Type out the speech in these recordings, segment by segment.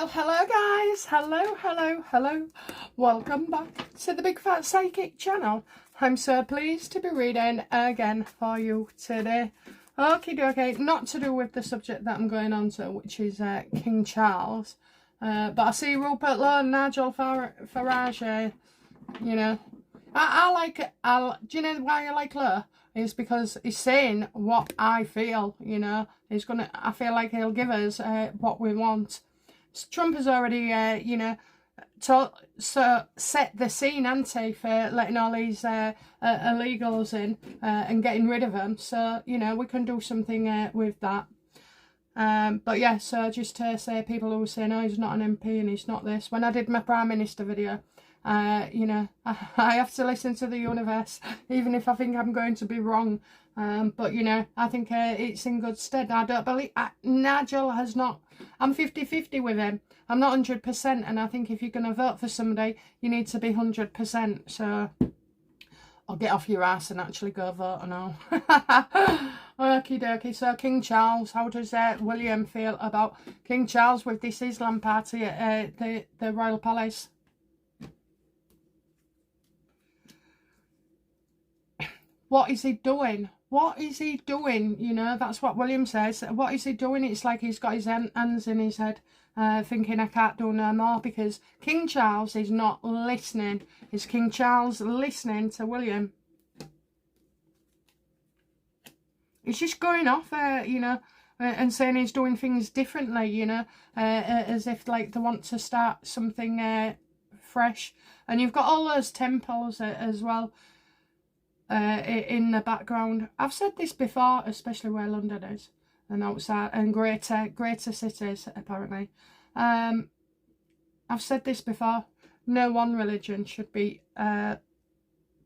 Well, hello guys, hello. Welcome back to the Big Fat Psychic channel. I'm so pleased to be reading again for you today. Okie dokie, not to do with the subject that I'm going on to, which is King Charles. But I see Rupert Lowe and Nigel Farage, you know. Do you know why I like Lowe? It's because he's saying what I feel, you know. I feel like he'll give us what we want. Trump has already, you know, set the scene, hasn't he, for letting all these illegals in and getting rid of them. So, you know, we can do something with that. But yeah, so just to say, people who say, no, he's not an MP and he's not this. When I did my Prime Minister video, you know, I have to listen to the universe, even if I think I'm going to be wrong. But, you know, I think it's in good stead. I don't believe... Nigel has not... I'm 50-50 with him. I'm not 100%. And I think if you're going to vote for somebody, you need to be 100%. So, I'll get off your ass and actually go vote and all. Okie dokie. So, King Charles. How does William feel about King Charles with this Islam party at the Royal Palace? What is he doing? What is he doing? You know, that's what William says. What is he doing? It's like he's got his hands in his head, thinking I can't do no more, because King Charles is not listening. Is King Charles listening to William? He's just going off, you know, and saying he's doing things differently, you know, as if like they want to start something fresh. And you've got all those temples as well. In the background. I've said this before, especially where London is and outside and greater cities apparently. I've said this before. No one religion should be put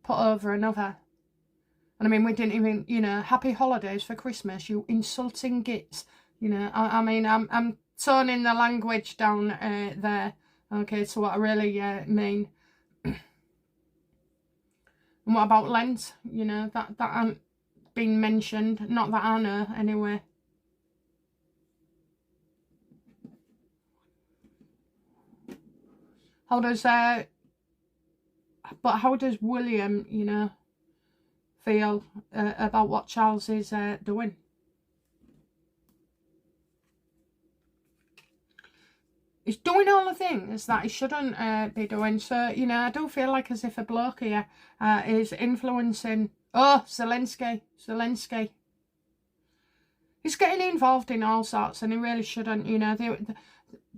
over another. And I mean, we didn't even, you know, happy holidays for Christmas, you insulting gits. You know, I mean, I'm toning the language down there, okay, to what I really mean. And what about Lent? You know, that hasn't been mentioned. Not that I know, anyway. How does, but how does William, you know, feel about what Charles is doing? He's doing all the things that he shouldn't be doing. So, you know, I do feel like as if a bloke here is influencing... Oh, Zelensky. He's getting involved in all sorts and he really shouldn't, you know.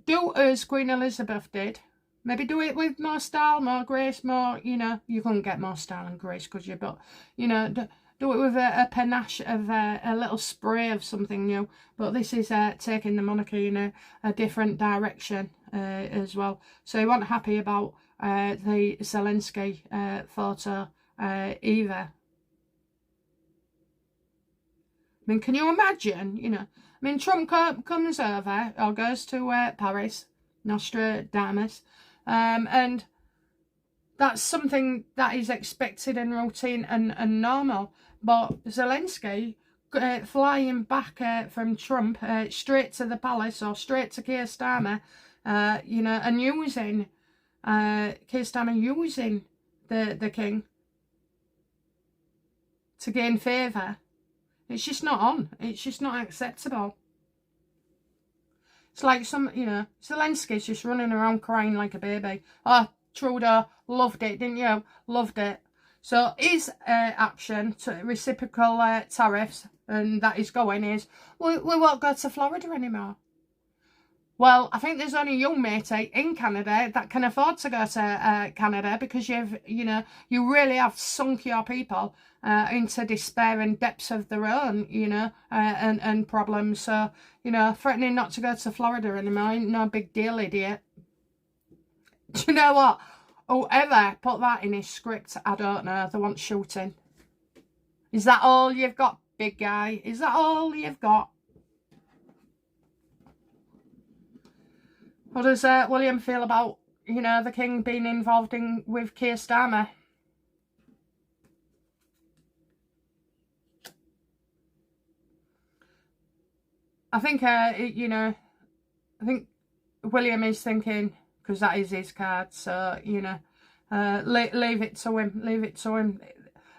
Do as Queen Elizabeth did. Maybe do it with more style, more grace, more, you know. You couldn't get more style and grace, could you? But, you know... Do it with a panache of a little spray of something new. But this is taking the monarchy in a different direction as well. So he wasn't happy about the Zelensky photo either. I mean, can you imagine, you know? I mean, Trump comes over or goes to Paris, Nostradamus, and that's something that is expected and routine and normal. But Zelensky flying back from Trump straight to the palace or straight to Keir Starmer, you know, and using Keir Starmer using the king to gain favour. It's just not on. It's just not acceptable. It's like you know, Zelensky's just running around crying like a baby. Oh, Trudeau, loved it, didn't you? Loved it. So his action to reciprocal tariffs, and that is going, is we won't go to Florida anymore. Well, I think there's only you, matey, in Canada that can afford to go to Canada, because you know, you really have sunk your people into despair and depths of their own, you know, and problems. So, you know, threatening not to go to Florida anymore ain't no big deal, idiot. Do you know what? Whoever put that in his script, I don't know. They want shooting. Is that all you've got, big guy? Is that all you've got? How does William feel about, you know, the king being involved with Keir Starmer? I think, you know, I think William is thinking, because that is his card, so, you know, leave it to him, leave it to him.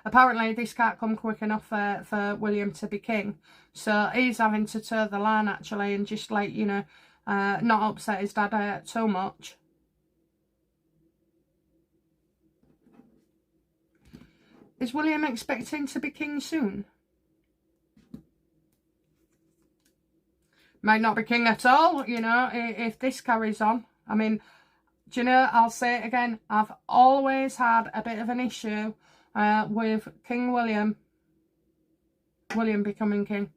Apparently this can't come quick enough for William to be king, so he's having to toe the line actually, and just, like, you know, not upset his dad too much. Is William expecting to be king soon? Might not be king at all, you know, if this carries on. I mean, do you know, I'll say it again, I've always had a bit of an issue with King William becoming king.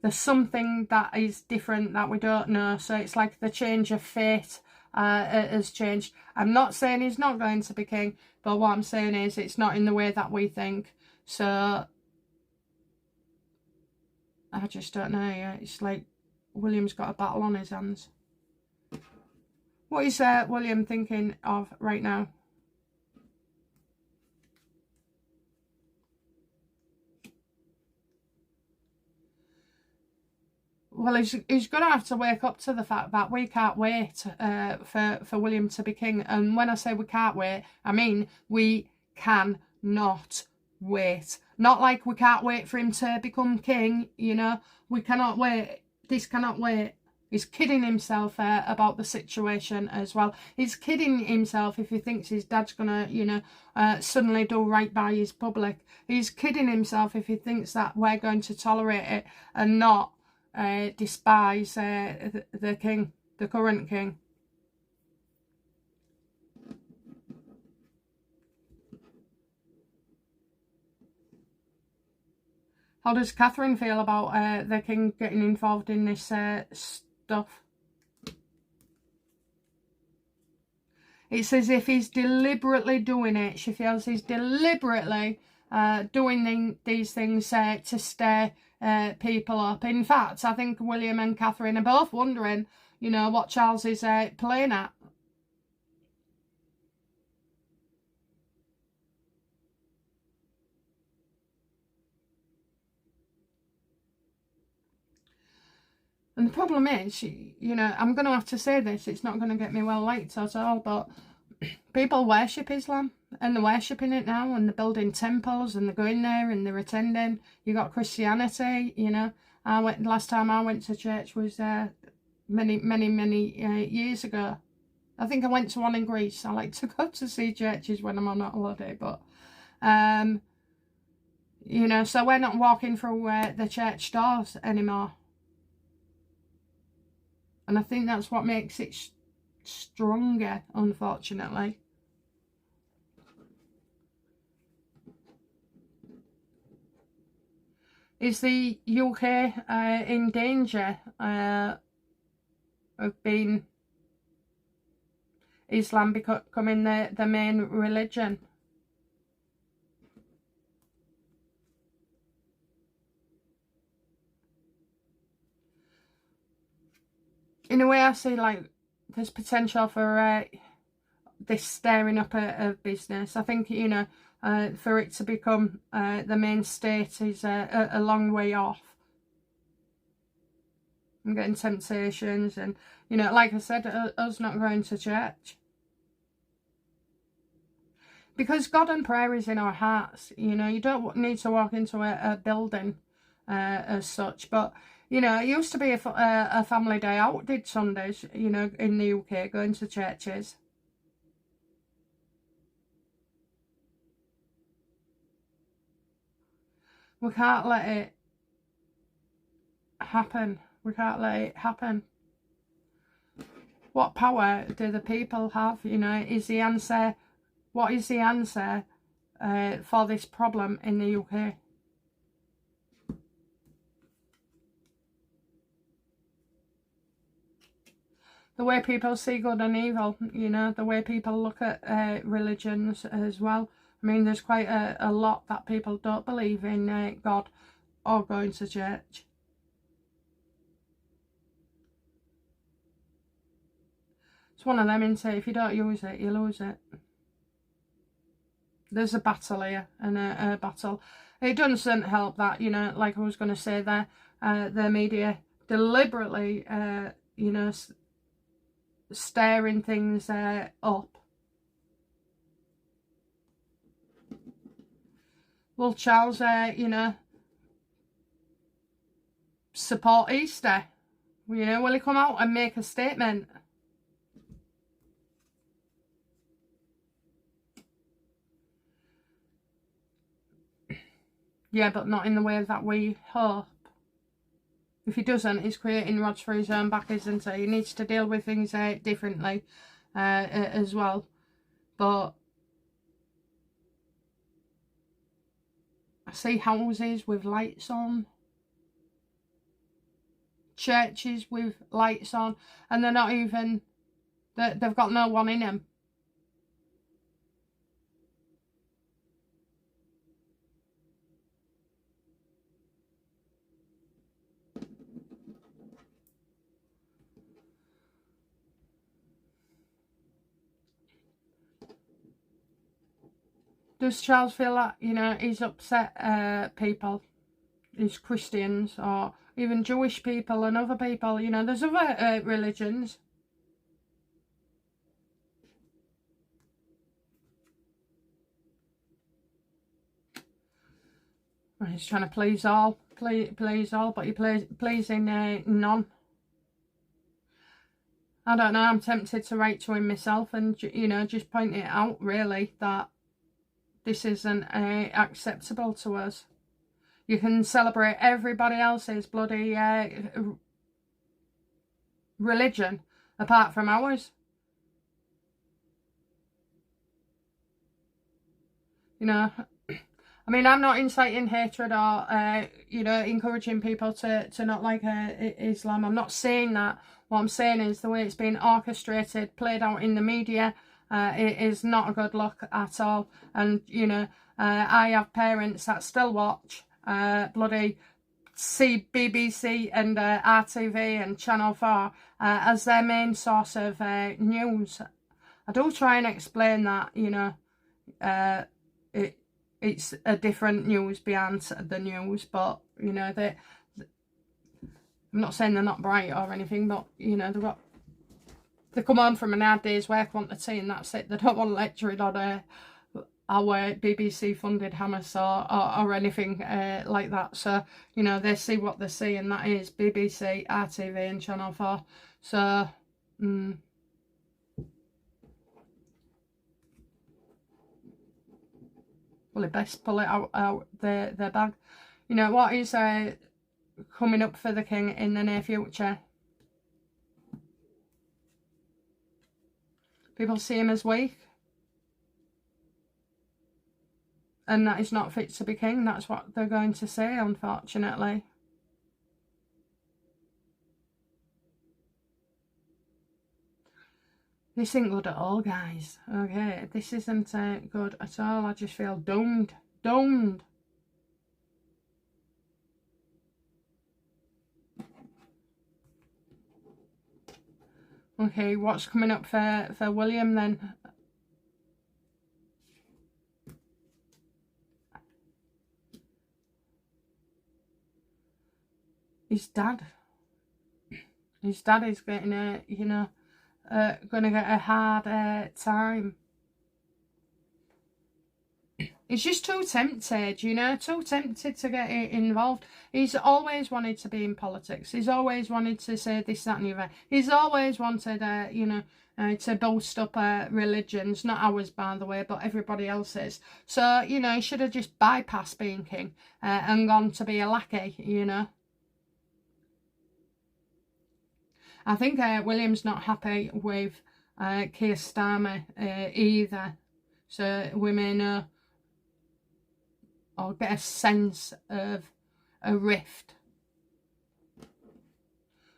There's something that is different that we don't know, so it's like the change of fate has changed. I'm not saying he's not going to be king, but what I'm saying is it's not in the way that we think, so I just don't know. Yeah, it's like William's got a battle on his hands. What is William thinking of right now? Well, he's going to have to wake up to the fact that we can't wait for William to be king. And when I say we can't wait, I mean we cannot wait. Not like we can't wait for him to become king, you know. We cannot wait. This cannot wait. He's kidding himself about the situation as well. He's kidding himself if he thinks his dad's going to, you know, suddenly do right by his public. He's kidding himself if he thinks that we're going to tolerate it and not despise the king, the current king. How does Catherine feel about the king getting involved in this stuff? It's as if he's deliberately doing it. She feels he's deliberately doing these things to stir people up. In fact, I think William and Catherine are both wondering, you know, what Charles is playing at. And the problem is, you know, I'm going to have to say this, it's not going to get me well liked at all, but people worship Islam, and they're worshipping it now, and they're building temples, and they're going there, and they're attending. You got Christianity, you know. Last time I went to church was many years ago. I think I went to one in Greece. I like to go to see churches when I'm on holiday, but you know, so we're not walking through the church doors anymore. And I think that's what makes it stronger, unfortunately. Is the UK in danger of being Islam becoming the main religion? In a way, I see like there's potential for this stirring up of business. I think, you know, for it to become the main state is a long way off. I'm getting temptations, and, you know, like I said, us not going to church. Because God and prayer is in our hearts, you know. You don't need to walk into a building as such, but, you know, it used to be a family day out, did Sundays, you know, in the UK, going to churches. We can't let it happen. We can't let it happen. What power do the people have? You know, is the answer, what is the answer for this problem in the UK? The way people see good and evil, you know, the way people look at religions as well. I mean, there's quite a lot that people don't believe in God or going to church. It's one of them, isn't it? If you don't use it, you lose it. There's a battle here, and a battle. It doesn't help that, you know, like I was going to say there, the media deliberately, you know, stirring things up. Will Charles, you know, support Easter? You know, will he come out and make a statement? Yeah, but not in the way that we hope. If he doesn't, he's creating rods for his own back, isn't he? He needs to deal with things differently as well. But I see houses with lights on, churches with lights on, and they're not even, they've got no one in them. Does Charles feel that, you know, he's upset people, these Christians or even Jewish people and other people, you know, there's other religions. He's trying to please all, please all, but you're pleasing none. I don't know, I'm tempted to write to him myself and, you know, just point it out, really, that this isn't acceptable to us. You can celebrate everybody else's bloody religion apart from ours. You know, I mean, I'm not inciting hatred or, you know, encouraging people to not like Islam. I'm not saying that. What I'm saying is the way it's been orchestrated, played out in the media, it is not a good look at all. And, you know, I have parents that still watch bloody BBC and RTV and Channel 4 as their main source of news. I do try and explain that, you know, it's a different news behind the news, but, you know, I'm not saying they're not bright or anything, but, you know, they come home from an hard day's work, want the tea, and that's it. They don't want lecturing on our BBC funded Hamas or anything like that. So, you know, they see what they see, and that is BBC, RTV and Channel 4. So, well, they best pull it out their bag. You know, what is coming up for the king in the near future? People see him as weak. And that he's not fit to be king. That's what they're going to say, unfortunately. This isn't good at all, guys. Okay, this isn't good at all. I just feel doomed. Doomed. Okay, what's coming up for William then? His dad. His dad is getting you know, gonna get a hard time. He's just too tempted, you know, too tempted to get involved. He's always wanted to be in politics. He's always wanted to say this, that and the other. He's always wanted, you know, to boost up religions. Not ours, by the way, but everybody else's. So, you know, he should have just bypassed being king and gone to be a lackey, you know. I think William's not happy with Keir Starmer either. So we may know or get a sense of a rift.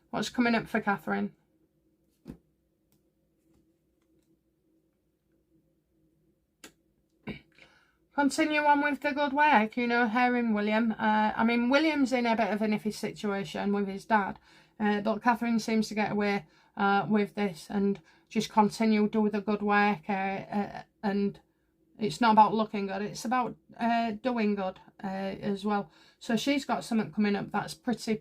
What's coming up for Catherine? Continue on with the good work, you know, her and William. I mean, William's in a bit of an iffy situation with his dad, but Catherine seems to get away with this and just continue do the good work, and it's not about looking good, it's about doing good as well. So she's got something coming up that's pretty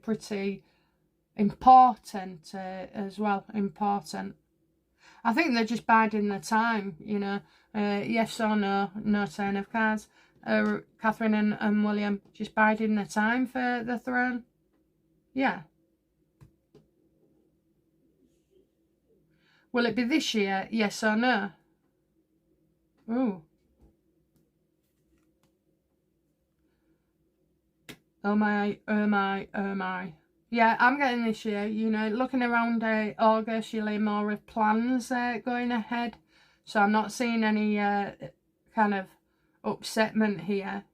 important as well. Important. I think they're just biding their time, you know. Yes or no, no turn of cards. Catherine and William just biding their time for the throne. Yeah. Will it be this year? Yes or no? Ooh. Oh my, oh my, oh my. Yeah, I'm getting this year, you know, looking around August, you'll hear more of plans going ahead. So I'm not seeing any kind of upsetment here.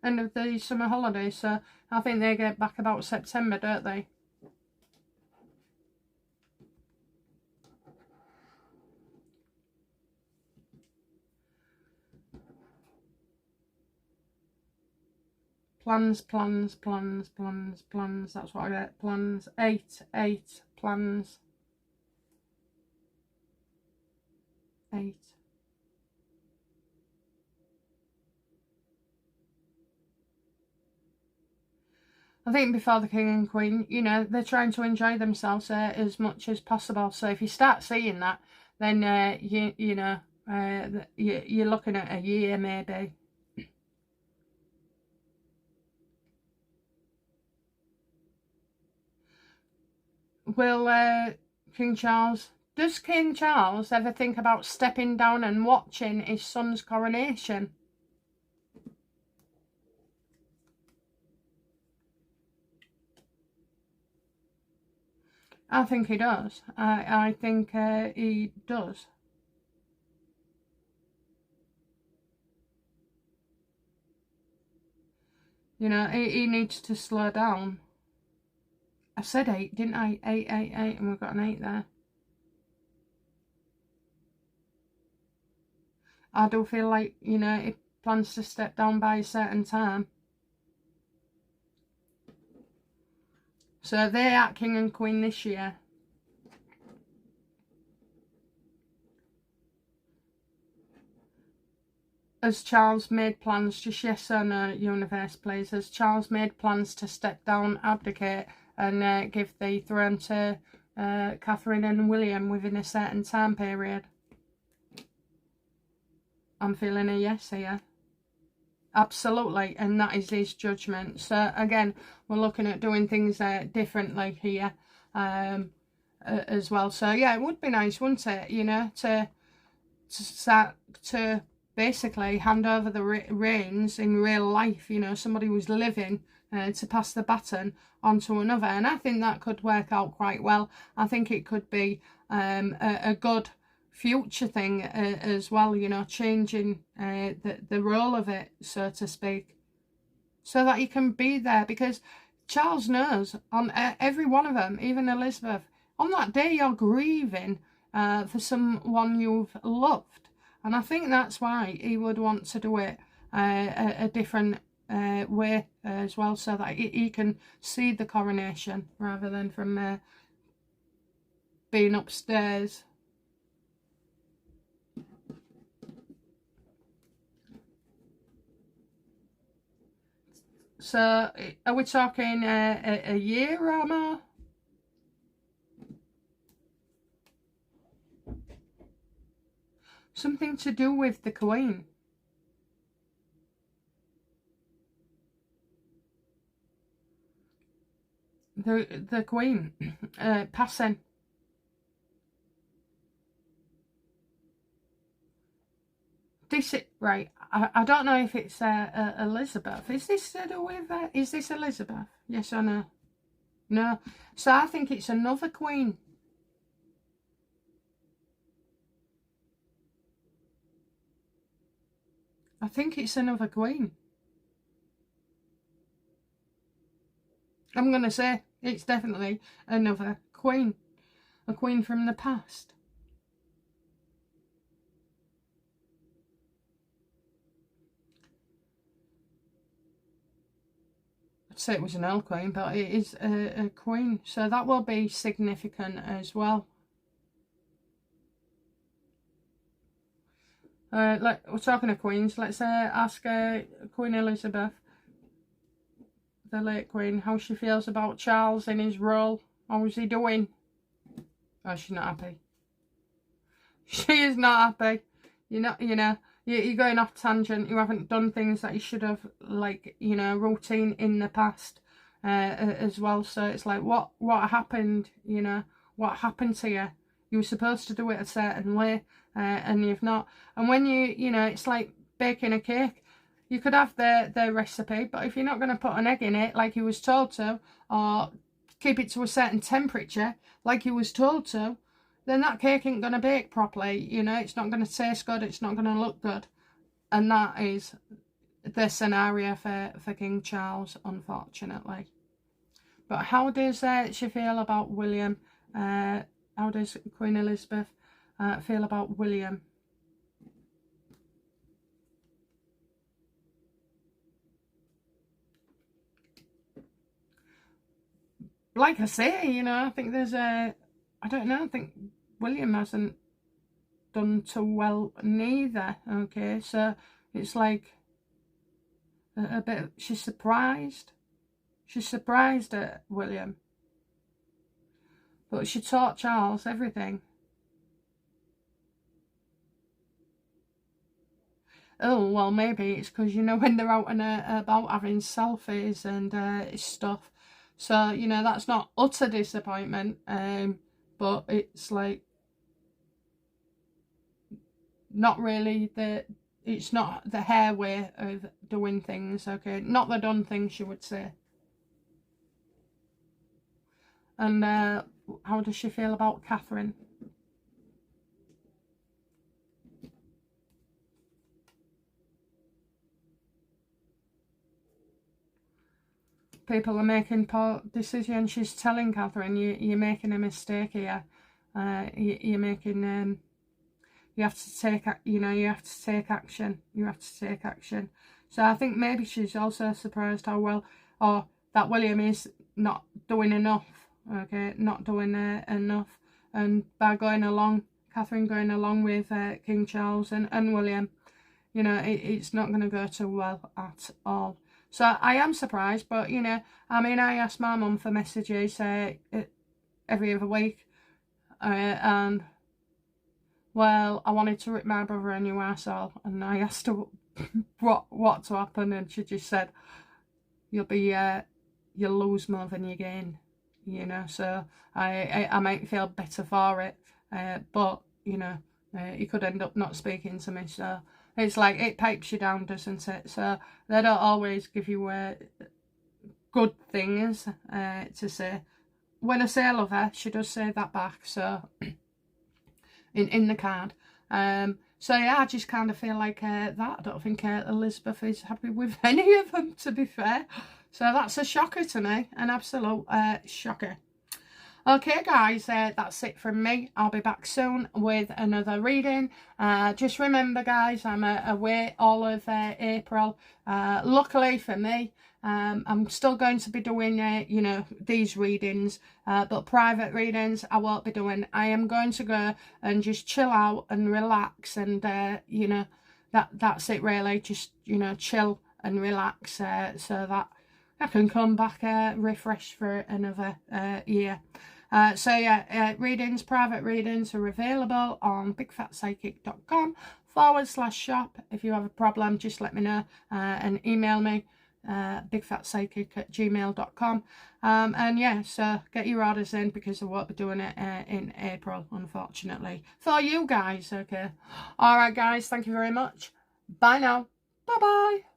End of the summer holidays, so I think they get back about September, don't they? Plans, plans, plans, plans, plans. That's what I get. Plans. 8, 8, plans. 8. I think before the King and Queen, you know, they're trying to enjoy themselves as much as possible. So if you start seeing that, then you're looking at a year maybe. Will King Charles, does King Charles ever think about stepping down and watching his son's coronation? I think he does. I think he does. You know, he needs to slow down. I said 8, didn't I? 8, 8, 8, and we've got an 8 there. I do feel like, you know, he plans to step down by a certain time. So they are King and Queen this year. Has Charles made plans, just yes or no, universe please, has Charles made plans to step down, abdicate and give the throne to Catherine and William within a certain time period? I'm feeling a yes here. Absolutely, and that is his judgment. So again, we're looking at doing things differently here as well. So yeah, it would be nice, wouldn't it, you know, to start to basically hand over the reins in real life, you know, somebody who's living to pass the baton on to another. And I think that could work out quite well. I think it could be a good future thing as well, you know, changing the role of it, so to speak, so that you can be there. Because Charles knows on every one of them, even Elizabeth, on that day you're grieving for someone you've loved, and I think that's why he would want to do it a different way as well, so that he can see the coronation rather than from being upstairs. So, are we talking a year or more? Something to do with the Queen. The Queen passing. This, right, I don't know if it's Elizabeth. Is this to do with is this Elizabeth? Yes or no? No. So I think it's another Queen. I think it's another Queen. I'm going to say it's definitely another Queen. A Queen from the past. I'd say it was an Earl Queen, but it is a Queen. So that will be significant as well. We're talking of Queens. Let's ask Queen Elizabeth, the late Queen, how she feels about Charles in his role. How is he doing? Oh, she's not happy. She is not happy. You're not, you're going off tangent. You haven't done things that you should have, like, routine in the past as well. So it's like, what happened, what happened to you? You were supposed to do it a certain way and you've not. And when it's like baking a cake. You could have the recipe, but if you're not going to put an egg in it like you was told to, or keep it to a certain temperature like you was told to, then that cake ain't going to bake properly. It's not going to taste good. It's not going to look good. And that is the scenario for King Charles, unfortunately. But how does she feel about William? How does Queen Elizabeth feel about William? Like I say, I think there's I don't know, I think William hasn't done too well neither, okay, so it's like a bit, she's surprised at William, but she taught Charles everything. Oh, well, maybe it's because, when they're out and about having selfies and stuff. So, that's not utter disappointment, but it's like not really it's not the hair way of doing things, okay? Not the done things, you would say. And how does she feel about Catherine? People are making poor decisions. She's telling Catherine, you're making a mistake here. You're making you have to take you have to take action. You have to take action. So I think maybe she's also surprised how well, or that William is not doing enough. Okay, not doing enough, and by going along, Catherine going along with King Charles and William, it's not going to go too well at all. So I am surprised, but I ask my mum for messages every other week, and well, I wanted to rip my brother a new arsehole, and I asked her what to happen, and she just said, you'll lose more than you gain, so I might feel better for it, but he could end up not speaking to me, so it's like it pipes you down, doesn't it? So they don't always give you good things to say. When I say I love her, she does say that back, so in the card. So yeah, I just kind of feel like that. I don't think Elizabeth is happy with any of them, to be fair. So that's a shocker to me, an absolute shocker. Okay guys, that's it from me. I'll be back soon with another reading. Just remember guys, I'm away all of April. Luckily for me, I'm still going to be doing these readings, but private readings I won't be doing. I am going to go and just chill out and relax, and that's it really. Just chill and relax, so that I can come back refreshed for another year. So yeah, private readings are available on bigfatpsychic.com/shop. If you have a problem, just let me know and email me, bigfatpsychic@gmail.com. And yeah, so get your orders in, because I won't be doing it in April, unfortunately, for you guys, okay? Alright guys, thank you very much. Bye now. Bye bye.